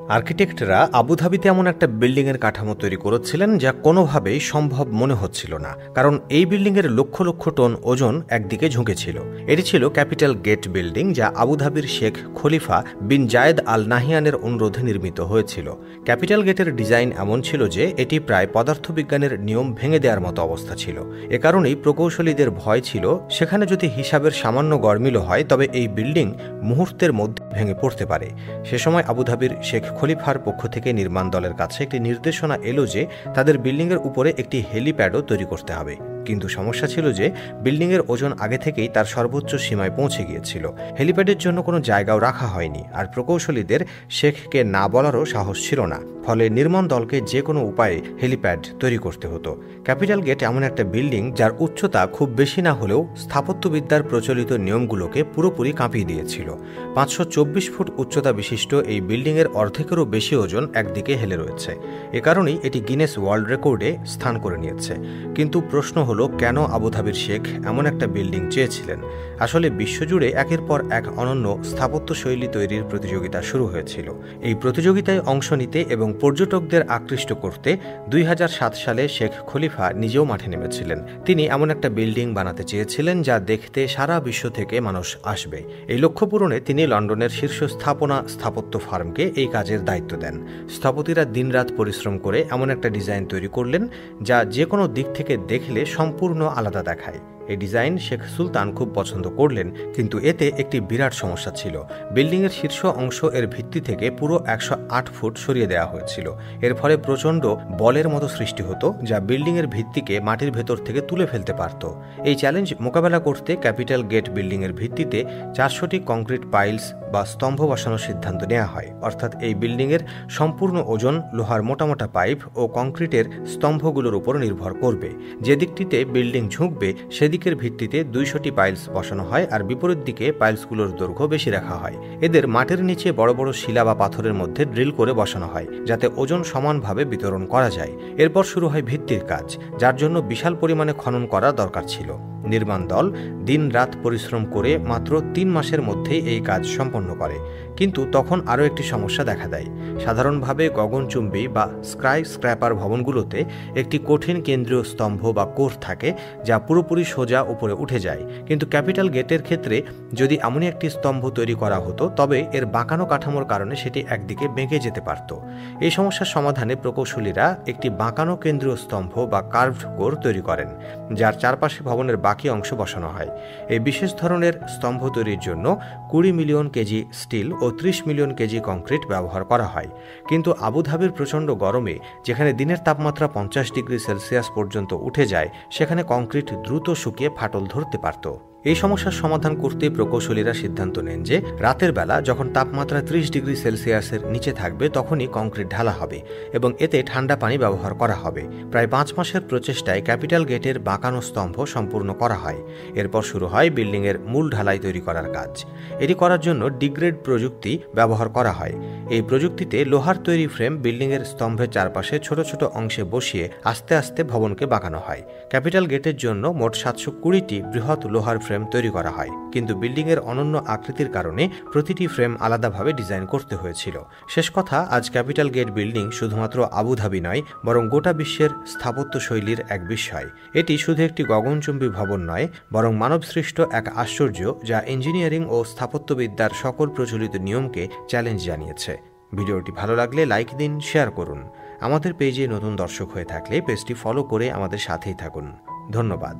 আর্কিটেক্টরা আবুধাবিতে এমন একটা বিল্ডিংয়ের কাঠামো তৈরি করেছিলেন যা কোনোভাবেই সম্ভব মনে হচ্ছিল না, কারণ এই বিল্ডিংয়ের লক্ষ লক্ষ টন ওজন একদিকে ঝুঁকেছিল। এটি ছিল ক্যাপিটাল গেট বিল্ডিং, যা আবুধাবির শেখ খলিফা বিন জায়েদ আল নাহিয়ানের অনুরোধে নির্মিত হয়েছিল। ক্যাপিটাল গেটের ডিজাইন এমন ছিল যে এটি প্রায় পদার্থবিজ্ঞানের নিয়ম ভেঙে দেওয়ার মতো অবস্থা ছিল। এ কারণেই প্রকৌশলীদের ভয় ছিল সেখানে যদি হিসাবের সামান্য গরমিলও হয় তবে এই বিল্ডিং মুহূর্তের মধ্যে ভেঙে পড়তে পারে। সে সময় আবুধাবির শেখ খলিফার পক্ষ থেকে নির্মাণ দলের কাছে একটি নির্দেশনা এলো যে তাদের বিল্ডিংয়ের উপরে একটি হেলিপ্যাডও তৈরি করতে হবে। কিন্তু সমস্যা ছিল যে বিল্ডিংয়ের ওজন আগে থেকেই তার সর্বোচ্চ সীমায় পৌঁছে গিয়েছিল। হেলিপ্যাডের জন্য কোনো জায়গাও রাখা হয়নি, আর প্রকৌশলীদের শেখকে না বলারও সাহস ছিল না। ফলে নির্মাণ দলকে যে কোনো উপায়ে হেলিপ্যাড তৈরি করতে হতো। ক্যাপিটাল গেট এমন একটা বিল্ডিং যার উচ্চতা খুব বেশি না হলেও স্থাপত্যবিদ্যার প্রচলিত নিয়মগুলোকে পুরোপুরি কাঁপিয়ে দিয়েছিল। 524 ফুট উচ্চতা বিশিষ্ট এই বিল্ডিংয়ের অর্ধেকেরও বেশি ওজন একদিকে হেলে রয়েছে। এ কারণেই এটি গিনেস ওয়ার্ল্ড রেকর্ডে স্থান করে নিয়েছে। কিন্তু প্রশ্ন হলো, কেন আবুধাবির শেখ এমন একটা বিল্ডিং চেয়েছিলেন? আসলে বিশ্বজুড়ে একের পর এক অনন্য স্থাপত্য শৈলী তৈরির প্রতিযোগিতা শুরু হয়েছিল। এই প্রতিযোগিতায় অংশ নিতে এবং পর্যটকদের আকৃষ্ট করতে 2007 সালে শেখ খলিফা নিজেও মাঠে নেমেছিলেন। তিনি এমন একটা বিল্ডিং বানাতে চেয়েছিলেন যা দেখতে সারা বিশ্ব থেকে মানুষ আসবে। এই লক্ষ্য পূরণে তিনি লন্ডনের শীর্ষ স্থাপত্য ফার্মকে এই কাজের দায়িত্ব দেন। স্থপতিরা দিনরাত পরিশ্রম করে এমন একটা ডিজাইন তৈরি করলেন যা যে কোনো দিক থেকে দেখলে সম্পূর্ণ আলাদা দেখায়। এই ডিজাইন শেখ সুলতান খুব পছন্দ করলেন, কিন্তু এতে একটি বিরাট সমস্যা ছিল। বিল্ডিংয়ের শীর্ষ অংশ এর ভিত্তি থেকে পুরো 108 ফুট সরিয়ে দেওয়া হয়েছিল। এর ফলে প্রচণ্ড বলের মতো সৃষ্টি হতো, যা বিল্ডিংয়ের ভিত্তিকে মাটির ভেতর থেকে তুলে ফেলতে পারত। এই চ্যালেঞ্জ মোকাবেলা করতে ক্যাপিটাল গেট বিল্ডিংয়ের ভিত্তিতে 400টি কংক্রিট পাইলস বা স্তম্ভ বসানোর সিদ্ধান্ত নেওয়া হয়। অর্থাৎ এই বিল্ডিংয়ের সম্পূর্ণ ওজন লোহার মোটা মোটা পাইপ ও কংক্রিটের স্তম্ভগুলোর উপর নির্ভর করবে। যে দিকটিতে বিল্ডিং ঝুঁকবে সেদিকের ভিত্তিতে 200টি পাইলস বসানো হয়, আর বিপরীত দিকে পাইলসগুলোর দৈর্ঘ্য বেশি রাখা হয়। এদের মাটির নিচে বড় বড় শিলা বা পাথরের মধ্যে ড্রিল করে বসানো হয়, যাতে ওজন সমানভাবে বিতরণ করা যায়। এরপর শুরু হয় ভিত্তির কাজ, যার জন্য বিশাল পরিমাণে খনন করা দরকার ছিল। নির্মাণ দল দিন রাত পরিশ্রম করে মাত্র 3 মাসের মধ্যেই এই কাজ সম্পন্ন করে। কিন্তু তখন আরও একটি সমস্যা দেখা দেয়। সাধারণভাবে গগনচুম্বী বা স্কাই স্ক্র্যাপার ভবনগুলোতে একটি কঠিন কেন্দ্রীয় স্তম্ভ বা কোর থাকে, যা পুরোপুরি সোজা উপরে উঠে যায়। কিন্তু ক্যাপিটাল গেটের ক্ষেত্রে যদি এমনই একটি স্তম্ভ তৈরি করা হতো তবে এর বাঁকানো কাঠামোর কারণে সেটি একদিকে বেঁকে যেতে পারত। এই সমস্যার সমাধানে প্রকৌশলীরা একটি বাঁকানো কেন্দ্রীয় স্তম্ভ বা কার্ভড কোর তৈরি করেন, যার চারপাশে ভবনের বাকি অংশ বসানো হয়। এই বিশেষ ধরনের স্তম্ভ তৈরির জন্য 20 মিলিয়ন কেজি স্টিল ও 30 মিলিয়ন কেজি কংক্রিট ব্যবহার করা হয়। কিন্তু আবুধাবির প্রচণ্ড গরমে, যেখানে দিনের তাপমাত্রা 50 ডিগ্রি সেলসিয়াস পর্যন্ত উঠে যায়, সেখানে কংক্রিট দ্রুত শুকিয়ে ফাটল ধরতে পারত। এই সমস্যার সমাধান করতে প্রকৌশলীরা সিদ্ধান্ত নেন যে রাতের বেলা যখন তাপমাত্রা 30 ডিগ্রি সেলসিয়াসের নিচে থাকবে তখনই কংক্রিট ঢালা হবে এবং এতে ঠান্ডা পানি ব্যবহার করা হবে। প্রায় 5 মাসের প্রচেষ্টায় ক্যাপিটাল গেটের বাঁকানো স্তম্ভ সম্পূর্ণ করা হয়। এরপর শুরু হয় বিল্ডিংয়ের মূল ঢালাই তৈরি করার কাজ। এটি করার জন্য ডিগ্রেড প্রযুক্তি ব্যবহার করা হয়। এই প্রযুক্তিতে লোহার তৈরি ফ্রেম বিল্ডিংয়ের স্তম্ভের চারপাশে ছোট ছোট অংশে বসিয়ে আস্তে আস্তে ভবনকে বাঁকানো হয়। ক্যাপিটাল গেটের জন্য মোট 720টি বৃহৎ লোহার ফ্রেম তৈরি করা হয়, কিন্তু বিল্ডিংয়ের অনন্য আকৃতির কারণে প্রতিটি ফ্রেম আলাদাভাবে ডিজাইন করতে হয়েছিল। শেষ কথা, আজ ক্যাপিটাল গেট বিল্ডিং শুধুমাত্র আবুধাবি নয়, বরং গোটা বিশ্বের স্থাপত্য শৈলীর এক বিস্ময়। এটি শুধু একটি গগনচুম্বী ভবন নয়, বরং মানবসৃষ্ট এক আশ্চর্য, যা ইঞ্জিনিয়ারিং ও স্থাপত্যবিদ্যার সকল প্রচলিত নিয়মকে চ্যালেঞ্জ জানিয়েছে। ভিডিওটি ভালো লাগলে লাইক দিন, শেয়ার করুন। আমাদের পেজে নতুন দর্শক হয়ে থাকলে পেজটি ফলো করে আমাদের সাথেই থাকুন। ধন্যবাদ।